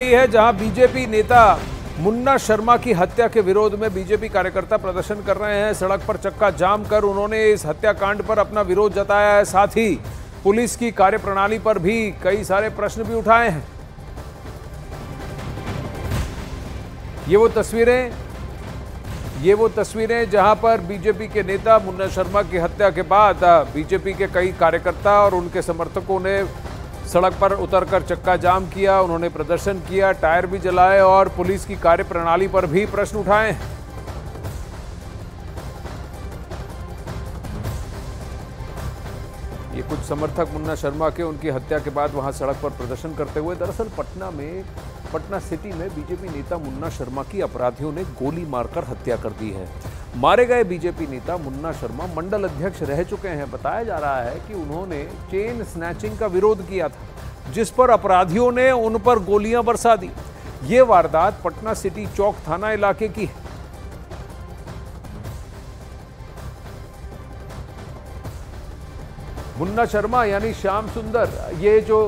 है जहां बीजेपी नेता मुन्ना शर्मा की हत्या के विरोध में बीजेपी कार्यकर्ता प्रदर्शन कर रहे हैं। सड़क पर चक्का जाम कर उन्होंने इस हत्याकांड पर अपना विरोध जताया है। साथ ही पुलिस की कार्यप्रणाली पर भी कई सारे प्रश्न भी उठाए हैं। ये वो तस्वीरें जहां पर बीजेपी के नेता मुन्ना शर्मा की हत्या के बाद बीजेपी के कई कार्यकर्ता और उनके समर्थकों ने सड़क पर उतरकर चक्का जाम किया। उन्होंने प्रदर्शन किया, टायर भी जलाए और पुलिस की कार्यप्रणाली पर भी प्रश्न उठाए। ये कुछ समर्थक मुन्ना शर्मा के उनकी हत्या के बाद वहां सड़क पर प्रदर्शन करते हुए। दरअसल पटना सिटी में बीजेपी नेता मुन्ना शर्मा की अपराधियों ने गोली मारकर हत्या कर दी है। मारे गए बीजेपी नेता मुन्ना शर्मा मंडल अध्यक्ष रह चुके हैं। बताया जा रहा है कि उन्होंने चेन स्नैचिंग का विरोध किया था, जिस पर अपराधियों ने उन पर गोलियां बरसा दी। ये वारदात पटना सिटी चौक थाना इलाके की है। मुन्ना शर्मा यानी श्याम सुंदर, ये जो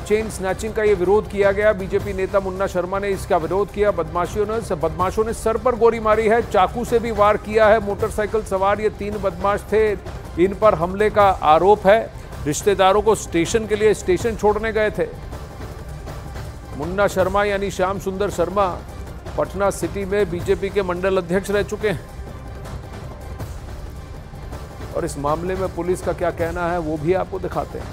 चेन स्नैचिंग का ये विरोध किया गया, बीजेपी नेता मुन्ना शर्मा ने इसका विरोध किया। बदमाशों ने सर पर गोली मारी है, चाकू से भी वार किया है। मोटरसाइकिल सवार ये 3 बदमाश थे, इन पर हमले का आरोप है। रिश्तेदारों को स्टेशन के लिए स्टेशन छोड़ने गए थे। मुन्ना शर्मा यानी श्याम सुंदर शर्मा पटना सिटी में बीजेपी के मंडल अध्यक्ष रह चुके हैं और इस मामले में पुलिस का क्या कहना है वो भी आपको दिखाते हैं।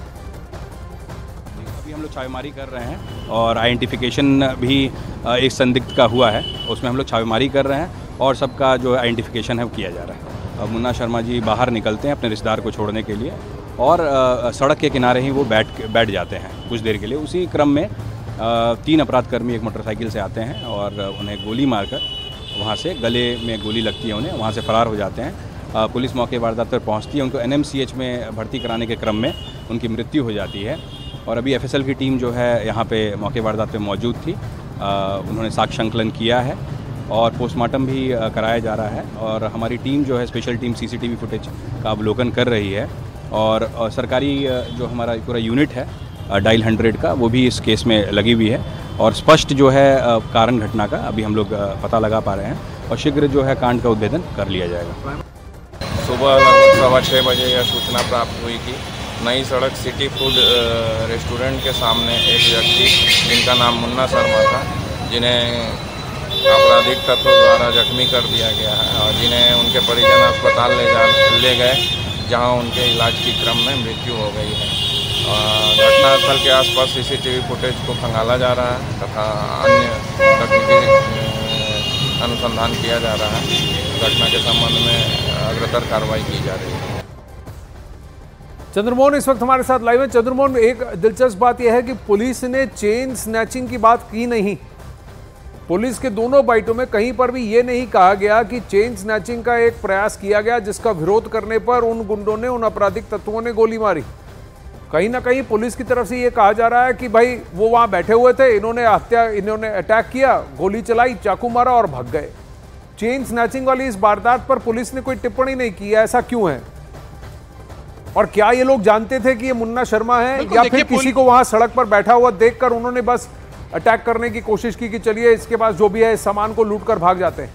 अभी हम लोग छापेमारी कर रहे हैं और आइडेंटिफिकेशन भी एक संदिग्ध का हुआ है, उसमें हम लोग छापेमारी कर रहे हैं और सबका जो आइडेंटिफिकेशन है वो किया जा रहा है। मुन्ना शर्मा जी बाहर निकलते हैं अपने रिश्तेदार को छोड़ने के लिए और सड़क के किनारे ही वो बैठ जाते हैं कुछ देर के लिए। उसी क्रम में 3 अपराधकर्मी एक मोटरसाइकिल से आते हैं और उन्हें गोली मारकर वहाँ से गले में गोली लगती है, उन्हें वहाँ से फरार हो जाते हैं। पुलिस मौके वारदात पर पहुंचती है, उनको NMCH में भर्ती कराने के क्रम में उनकी मृत्यु हो जाती है। और अभी FSL की टीम जो है यहाँ पे मौके वारदात पे मौजूद थी, उन्होंने साक्ष्य संकलन किया है और पोस्टमार्टम भी कराया जा रहा है। और हमारी टीम जो है स्पेशल टीम CCTV फुटेज का अवलोकन कर रही है और सरकारी जो हमारा पूरा यूनिट है डायल 100 का, वो भी इस केस में लगी हुई है और स्पष्ट जो है कारण घटना का अभी हम लोग पता लगा पा रहे हैं और शीघ्र जो है कांड का उद्भेदन कर लिया जाएगा। सुबह लगभग 6:15 बजे यह सूचना प्राप्त हुई कि नई सड़क सिटी फूड रेस्टोरेंट के सामने एक व्यक्ति जिनका नाम मुन्ना शर्मा था, जिन्हें आपराधिक तत्वों द्वारा जख्मी कर दिया गया है और जिन्हें उनके परिजन अस्पताल ले गए, जहां उनके इलाज के क्रम में मृत्यु हो गई है। घटनास्थल के आसपास CCTV फुटेज को खंगाला जा रहा है तथा अन्य तकनीकी अनुसंधान किया जा रहा है। घटना के संबंध में अग्रतर कार्रवाई की जा रही है। चंद्रमोहन इस वक्त हमारे साथ लाइव है। चंद्रमोहन, एक दिलचस्प बात यह है कि पुलिस ने चेन स्नैचिंग की बात की नहीं। पुलिस के दोनों बाइटों में कहीं पर भी यह नहीं कहा गया कि चेन स्नैचिंग का एक प्रयास किया गया, जिसका विरोध करने पर उन गुंडों ने, उन आपराधिक तत्वों ने गोली मारी। कहीं ना कहीं पुलिस की तरफ से यह कहा जा रहा है कि भाई वो वहां बैठे हुए थे, इन्होंने अटैक किया, गोली चलाई, चाकू मारा और भाग गए। चेन स्नैचिंग वाली इस वारदात पर पुलिस ने कोई टिप्पणी नहीं की है, ऐसा क्यों है? और क्या ये लोग जानते थे कि ये मुन्ना शर्मा है या फिर किसी को वहां सड़क पर बैठा हुआ देखकर उन्होंने बस अटैक करने की कोशिश की कि चलिए इसके पास जो भी है इस सामान को लूट कर भाग जाते हैं?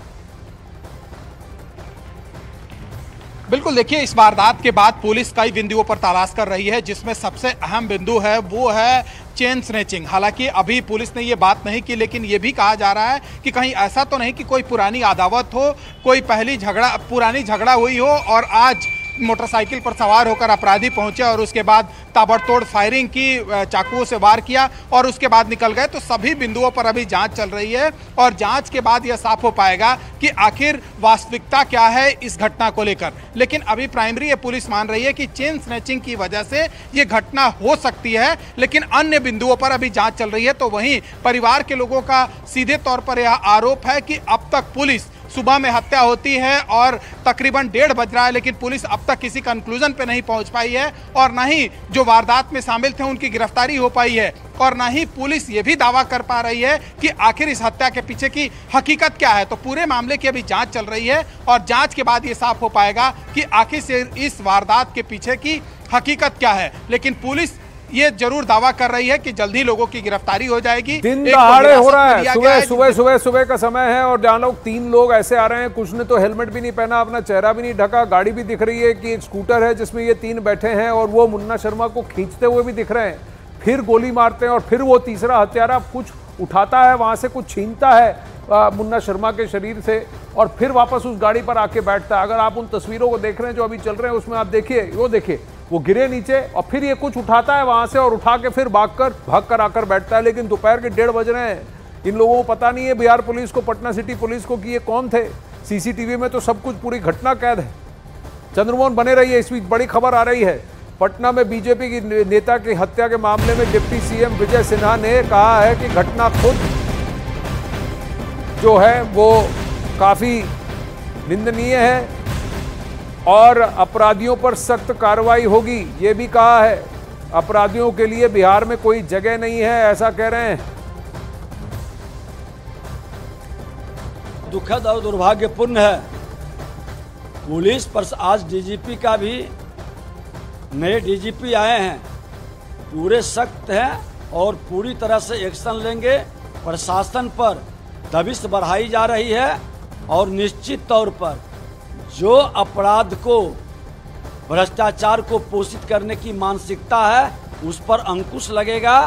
बिल्कुल, देखिए इस वारदात के बाद पुलिस कई बिंदुओं पर तलाश कर रही है, जिसमें सबसे अहम बिंदु है वो है चेन स्नैचिंग। हालांकि अभी पुलिस ने ये बात नहीं की, लेकिन ये भी कहा जा रहा है कि कहीं ऐसा तो नहीं कि कोई पुरानी अदावत हो, कोई पुरानी झगड़ा हुई हो और आज मोटरसाइकिल पर सवार होकर अपराधी पहुंचे और उसके बाद ताबड़तोड़ फायरिंग की, चाकुओं से वार किया और उसके बाद निकल गए। तो सभी बिंदुओं पर अभी जांच चल रही है और जांच के बाद यह साफ हो पाएगा कि आखिर वास्तविकता क्या है इस घटना को लेकर। लेकिन अभी प्राइमरी ये पुलिस मान रही है कि चेन स्नैचिंग की वजह से ये घटना हो सकती है, लेकिन अन्य बिंदुओं पर अभी जांच चल रही है। तो वहीं परिवार के लोगों का सीधे तौर पर यह आरोप है कि अब तक पुलिस, सुबह में हत्या होती है और तकरीबन 1:30 बज रहा है, लेकिन पुलिस अब तक किसी कंक्लूजन पे नहीं पहुंच पाई है और ना ही जो वारदात में शामिल थे उनकी गिरफ्तारी हो पाई है और ना ही पुलिस ये भी दावा कर पा रही है कि आखिर इस हत्या के पीछे की हकीकत क्या है। तो पूरे मामले की अभी जांच चल रही है और जांच के बाद ये साफ हो पाएगा कि आखिर से इस वारदात के पीछे की हकीकत क्या है। लेकिन पुलिस ये जरूर दावा कर रही है कि जल्द ही लोगों की गिरफ्तारी हो जाएगी। दिन दहाड़े हो रहा है, सुबह का समय है और जहां लोग 3 लोग ऐसे आ रहे हैं, कुछ ने तो हेलमेट भी नहीं पहना, अपना चेहरा भी नहीं ढका, गाड़ी भी दिख रही है कि एक स्कूटर है जिसमें ये 3 बैठे हैं और वो मुन्ना शर्मा को खींचते हुए भी दिख रहे हैं, फिर गोली मारते हैं और फिर वो तीसरा हत्यारा कुछ उठाता है, वहां से कुछ छीनता है मुन्ना शर्मा के शरीर से और फिर वापस उस गाड़ी पर आके बैठता है। अगर आप उन तस्वीरों को देख रहे हैं जो अभी चल रहे हैं उसमें आप देखिए, वो देखिए वो गिरे नीचे और फिर ये कुछ उठाता है वहां से और उठा के फिर भाग कर आकर बैठता है। लेकिन दोपहर के 1:30 बज रहे हैं, इन लोगों को पता नहीं है बिहार पुलिस को, पटना सिटी पुलिस को कि ये कौन थे। सीसीटीवी में तो सब कुछ पूरी घटना कैद है। चंद्रमोहन बने रहिए, इस बीच बड़ी खबर आ रही है। पटना में बीजेपी की नेता की हत्या के मामले में डिप्टी सीएम विजय सिन्हा ने कहा है कि घटना खुद जो है वो काफी निंदनीय है और अपराधियों पर सख्त कार्रवाई होगी, ये भी कहा है। अपराधियों के लिए बिहार में कोई जगह नहीं है, ऐसा कह रहे हैं। दुखद और दुर्भाग्यपूर्ण है, पुलिस पर आज डीजीपी का भी, नए डीजीपी आए हैं, पूरे सख्त हैं और पूरी तरह से एक्शन लेंगे। प्रशासन पर दबिश बढ़ाई जा रही है और निश्चित तौर पर जो अपराध को, भ्रष्टाचार को पोषित करने की मानसिकता है उस पर अंकुश लगेगा।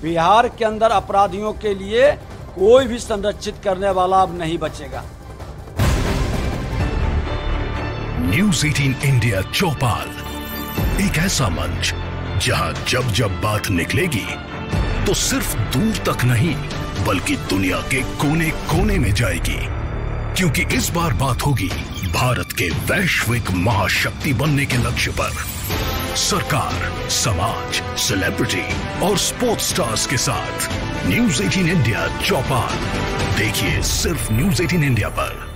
बिहार के अंदर अपराधियों के लिए कोई भी संरक्षित करने वाला अब नहीं बचेगा। न्यूज़ 18 इंडिया चौपाल, एक ऐसा मंच जहां जब जब बात निकलेगी तो सिर्फ दूर तक नहीं बल्कि दुनिया के कोने कोने में जाएगी, क्योंकि इस बार बात होगी भारत के वैश्विक महाशक्ति बनने के लक्ष्य पर। सरकार, समाज, सेलिब्रिटी और स्पोर्ट्स स्टार्स के साथ न्यूज़ 18 इंडिया चौपाल देखिए सिर्फ न्यूज़ 18 इंडिया पर।